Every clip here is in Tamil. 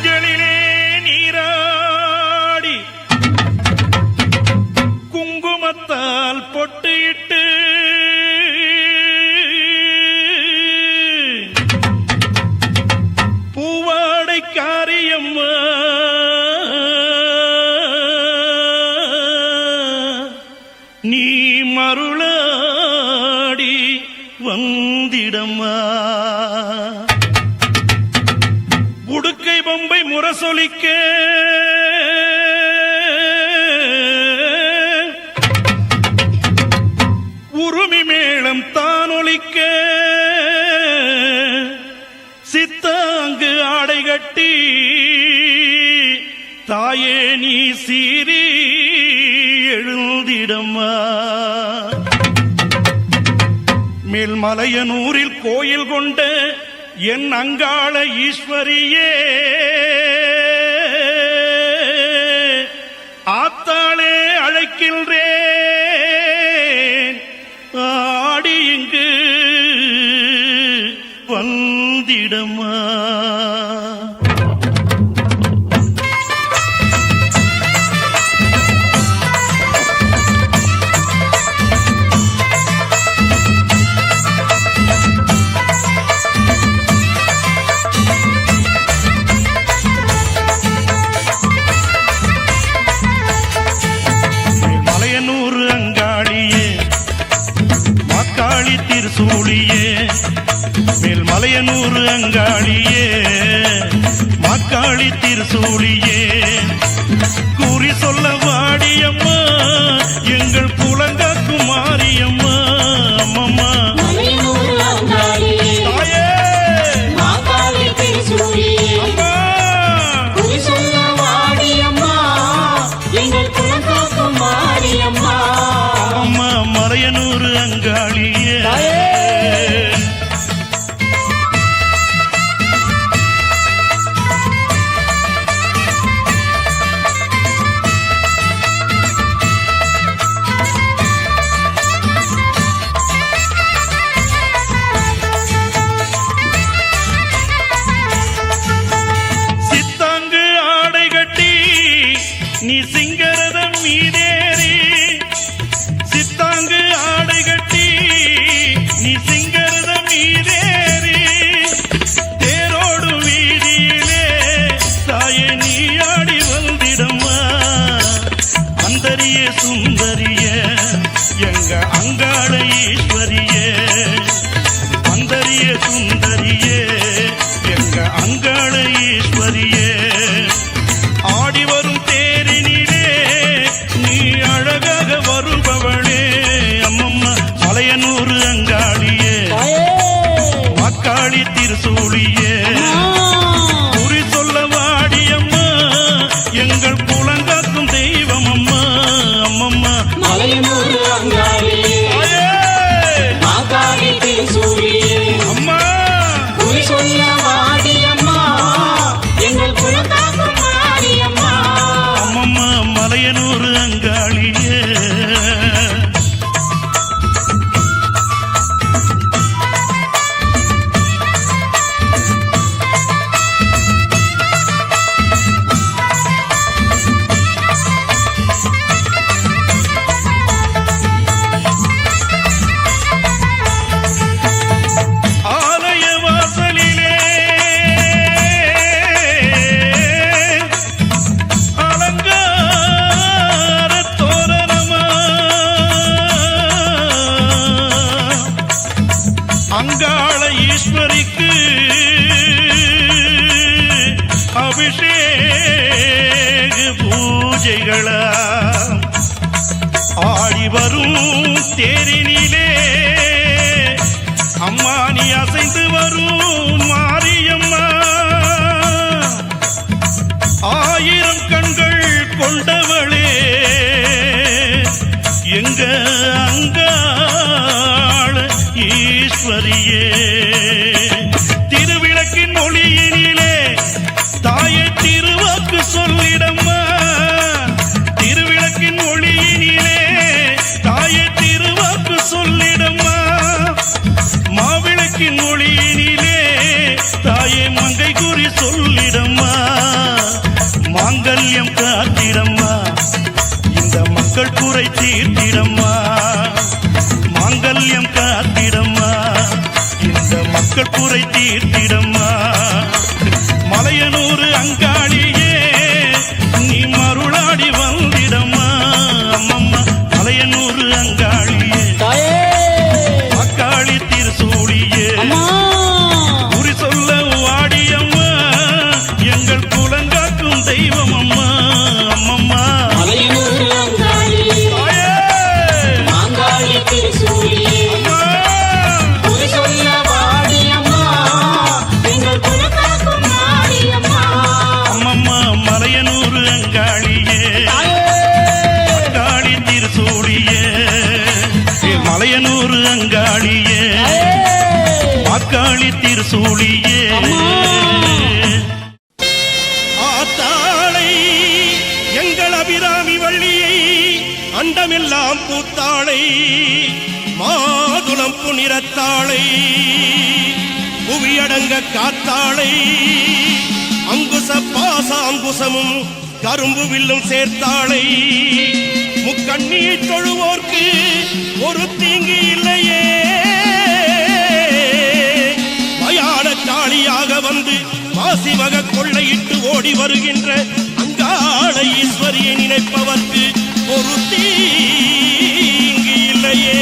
மஞ்சளிலே நீராடி குங்குமத்தால் பொட்டிட்டு பூவாடை காரியம்மா நீ மருளாடி வந்திடம்மா. உடுக்கை பொம்பை முரசொலிக்க உருமி மேளம் தானொலிக்க சித்தாங்கு ஆடை கட்டி தாயே நீ சீரி எழுந்திடம்மா. மேல்மலையனூரில் கோயில் கொண்ட என் அங்காள ஈஸ்வரியே ஆத்தாளே அழைக்கின்றேன் ஆடி இங்கு வந்திடம்மா. திருசூழியே மேல்மலையனூர் அங்காளியே மாக்காளி திருசூழியே கூறி சொல்ல வாடியம்மா எங்கள் புலங்காக்கும் மாரியம்மா. அம்மம்மா மலையனூர் அங்காளியே சித்தாங்கு ஆடை கட்டி நீ சிங்கரதம் மீதேறி சித்தாங்கு ஆடை கட்டி நீ சிங்கரதம் மீதேறி தேரோடு வீதியிலே தாயே நீ ஆடி வந்திடம்மா. அந்தரிய சுந்தரிய எங்க அங்காள ஈஸ்வரியே அந்தரிய சுந்தரியே எங்க அங்காள ஈஸ்வரியே ஆடி வரும் தேரினிலே நீ அழகாக வருபவளே. அம்மம்மா மலையனூர் அங்காளியே மாக்காளி திருசூழியே குறி சொல்ல வாடியம்மா எங்கள் புலங்காக்கும் தெய்வம் அம்மா. அம்மம்மா மலையனூர் அங்காளியே மாக்காளி திருசூழியே அம்மா குறி சொல்ல வாடியம்மா எங்கள் புலங்காக்கும் மாரியம்மா. அம்மம்மா மலையனூர் அங்காளியே ஆலய வாசலிலே அலங்கார தோரணமா அங்காள ஈஸ்வரிக்கு அபிஷேக பூஜைகளா ஆடி வரும் தேரினிலே அம்மா நீ அசைந்து வரும் மாரியம்மா. ஆயிரம் கண்கள் கொண்டவளே எங்க அங்காள ஈஸ்வரியே திருவிளக்கின் ஒளியினிலே தாயை திருவாக்கு சொல்லிடம்மா. திருவிளக்கின் ஒளியினிலே தாயை திருவாக்கு சொல்லிடம்மா. மாவிளக்கின் ஒளியினிலே தாயே மங்கை குறி சொல்லிடம்மா. தீர்த்திடம்மா மாங்கல்யம் காத்திடம்மா இந்த மக்கள் குறை தீர்த்திடம்மா மலையனூர் அங்காளியே நீ மருளாடி வந்திடம்மா அம்மம்மா மலையனூர் அங்காளியே அக்காளி திருசூழியே குறி சொல்ல வாடியம்மா எங்கள் குலங்காக்கும் தெய்வம் அம்மா அம்மம்மா மலையனூர் அங்காளி மாங்காளி திருசூழியே குறி சொல்ல வாடியம்மா எங்கள் குலங்காக்கும் மாரியம்மா அம்மம்மா மலையனூர் அங்காளியே அக்காளி திருசூழியே மலையனூர் அங்காளியே அக்காளி திருசூழியே ஆத்தாளை எங்கள் அபிராமி வள்ளியை அண்டமெல்லாம் பூத்தாளை மாதுளம் புனிரத்தாளை புவியடங்க காத்தாளை அங்குச பாச அங்குசமும் கரும்பு வில்லும் சேர்த்தாளை முக்கண்ணியை தொழுவோர்க்கு ஒரு தீங்கு இல்லையே மயான காளியாக வந்து மாசிவக கொள்ளையிட்டு ஓடி வருகின்ற அங்காள ஈஸ்வரியை நினைப்பவர்க்கு ஒரு தீங்கு இல்லையே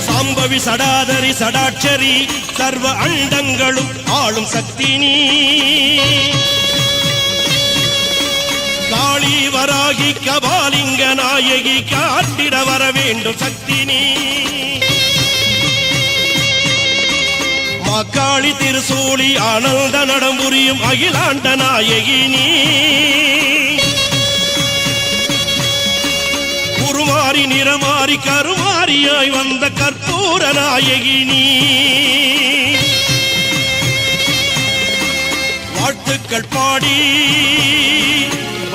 சாம்பவி சடாதரி சடாட்சரி சர்வ அண்டங்களும் ஆளும் சக்தி நீ காளி வராகி கபாலிங்க நாயகி காட்டிட வர வேண்டும் சக்தி நீ மாக்காளி திருசூலி ஆனந்த நடம்புரியும் அகிலாண்ட நாயகி நீ குருமாரி நிறமாரி கருமாரியாய் வந்த கற்பூர நாயகி நீ வாழ்த்துக்கள் பாடி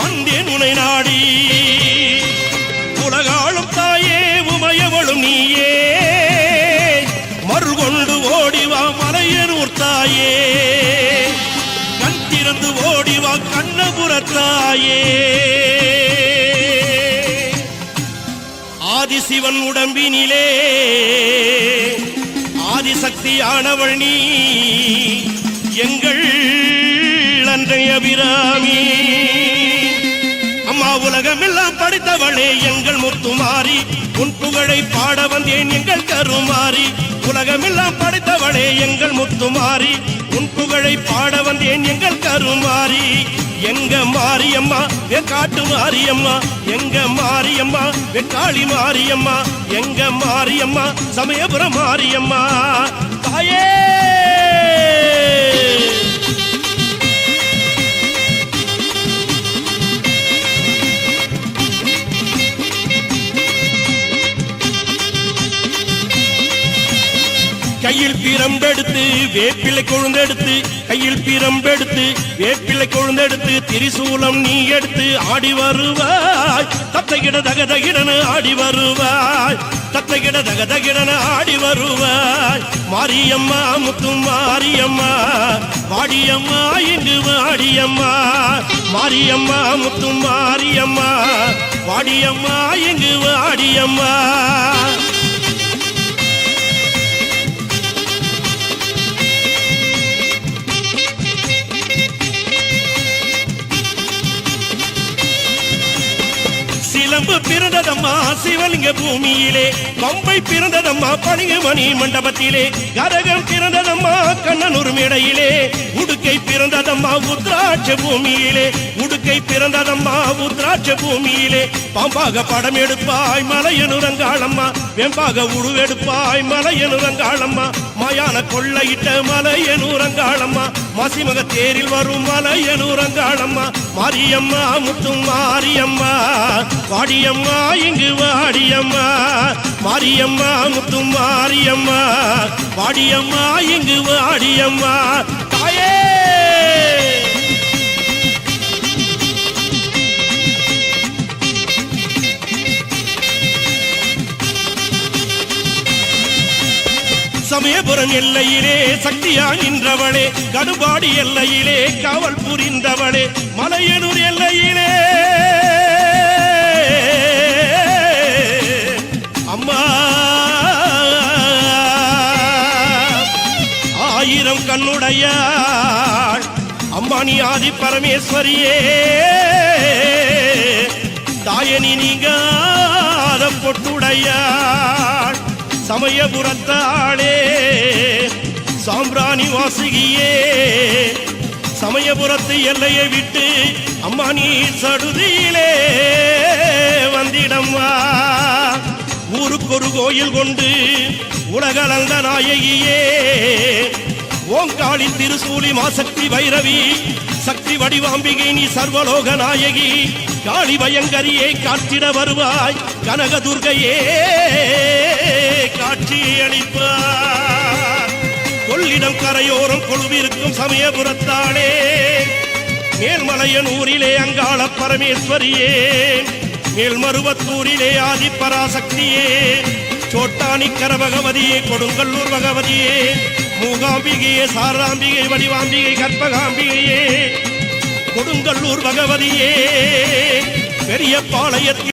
வந்தேன் உனை நாடி உலகாளும் தாயே உமையவளும் நீயே மறுகொண்டு ஓடிவா மலையனூர் தாயே கண் திறந்து ஓடிவா கண்ணபுரத்தாயே ஆதிசிவன் உடம்பினிலே ஆதிசக்தியானவள் நீ எங்கள் அன்றைய அபிராமி அம்மா உலகமெல்லாம் படித்தவளே எங்கள் முத்துமாரி உன் புகழை பாட வந்தேன் எங்கள் கருமாரி உலகமெல்லாம் படித்தவளே எங்கள் முத்துமாரி உன் புகழை பாட வந்தேன் எங்கள் கருமாரி எங்க மாரியம்மா வெக்காட்டு மாரியம்மா எங்க மாரியம்மா வெக்காளி மாரியம்மா எங்க மாரியம்மா சமயபுரம் மாரியம்மா தாயே கையில் பிரம்பெடுத்து வேப்பிலை கொழுந்தெடுத்து கையில் பிரம்பெடுத்து வேப்பிலை கொழுந்தெடுத்து திரிசூலம் நீ எடுத்து ஆடி வருவாய் தத்தைகிட தகதகிடன ஆடி வருவாய் தத்தைகிட தகதகிடன ஆடி வருவாய் மாரியம்மா முத்து மாரியம்மா வாடியம்மா இங்கு வாடியம்மா மாரியம்மா முத்து மாரியம்மா வாடியம்மா இங்கு வாடியம்மா சிலம்பு பிறந்ததம்மா சிவலிங்க பூமியிலே பம்பை பிறந்ததம்மா பணிகமணி மண்டபத்திலே கரகம் பிறந்ததம்மா கண்ணனூர் மேடையிலே உடுக்கை பிறந்ததம்மா உத்ராட்ச பூமியிலே உடுக்கை பிறந்ததம்மா உத்ராட்ச பூமியிலே பாம்பாக படம் எடுப்பாய் மலையனுரங்காளம்மா வெம்பாக உருவெடுப்பாய் மலையனுரங்காளம்மா மாயான கொள்ளையிட்ட மலையனுரங்காளம்மா மாசிமக தேரில் வரும் மலையனுரங்காளம்மா மாரியம்மா முத்து மாரியம்மா வாடியம்மா இங்கு வாடியம்மா மாரியம்மா முத்து மாரியம்மா வாடியம்மா இங்கு வாடியம்மா தாயே சமயபுரம் எல்லையிலே சக்தியா நின்றவளே, கடுபாடி எல்லையிலே காவல் புரிந்தவளே, மலையனூர் எல்லையிலே அம்மா ஆயிரம் கண்ணுடையாள் அம்மா நீ ஆதி பரமேஸ்வரியே, தாயனி நீங்காத பொட்டுடையாள் சமயபுரத்தாளே, சாம்பிராணி வாசுகியே, சமயபுரத்து எல்லையை விட்டு அம்மா நீ சடுதியிலே வந்திடம்மா. ஊருக்கொரு கோயில் கொண்டு உலகளந்த நாயகியே, ஓங்காளி திருசூலி மாசக்தி பைரவி, சக்தி வடிவாம்பிகை நீ சர்வலோக நாயகி, காளி பயங்கரியை காட்டிட வருவாய், கனகதுர்கையே காட்சி அளிப்பார். கொள்ளிடம் கரையோரம் கொழுவிருக்கும் சமயபுரத்தாளே, மேல்மலையனூரிலே அங்காள பரமேஸ்வரியே, மேல்மருவத்தூரிலே ஆதிப்பராசக்தியே, சோட்டானிக்கர பகவதியே, கொடுங்கல்லூர் பகவதியே, மூகாம்பிகையே, சாராம்பிகை, வடிவாம்பிகை, கற்பகாம்பிகையே, கொடுங்கல்லூர் பகவதியே, பெரிய பாளையத்தில்